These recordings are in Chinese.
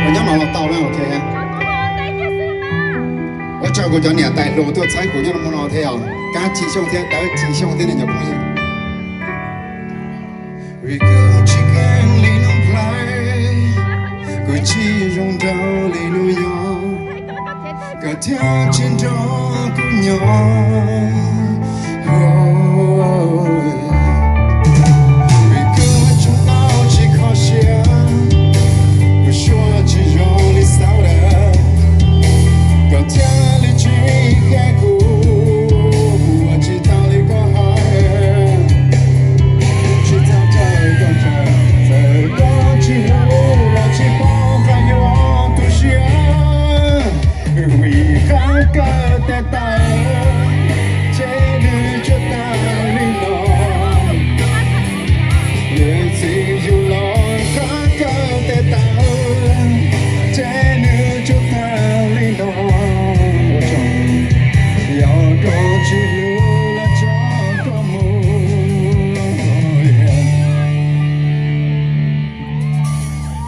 我家老到了 OK 啊。我照顾咗你带路都踩过咗冇老睇啊，加吉祥天，到吉祥天你就可以。如果只跟你能 play， 我只用到你路用，个条件都姑娘。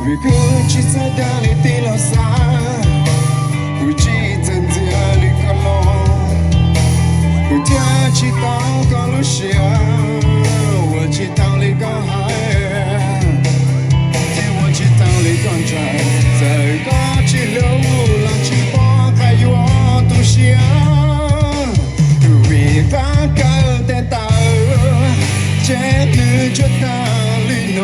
如果只在大理地老萨，不只在这里可落，不跳起到高路下，我只到里高海，天我只到里高站，在高起流浪起波还有我独享，为他高的道，这里就到里诺。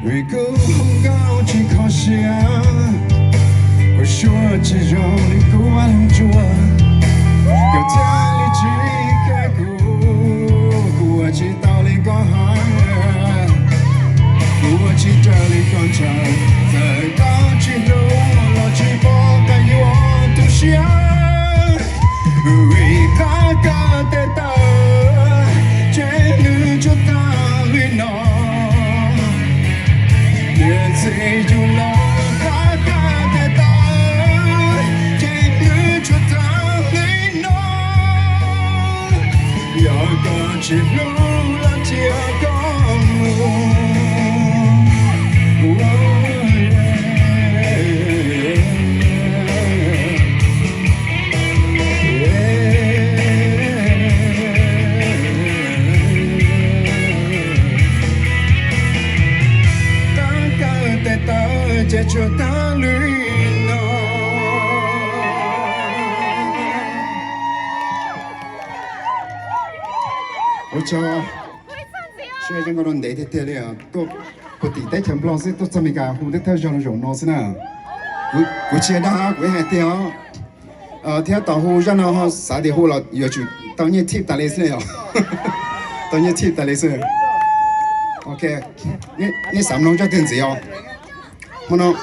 如果红高去靠下，我说只让你关注我，有家里去开过，我知道你刚好，我知道你刚才在高起路，老去波还有我独享，为他高的道，这里就到里诺。 最有了他的道，这女就到里诺，要个去路了这个路。这就到里诺。我操！虽然我们内地的了，都不地带全部老师都这么个，胡的太上上老师呢。我记得哈，我还掉，听到胡让了哈，啥的胡了，要就当年贴打来是了，当年贴打来是。OK， 你3弄就停止哦。 Mana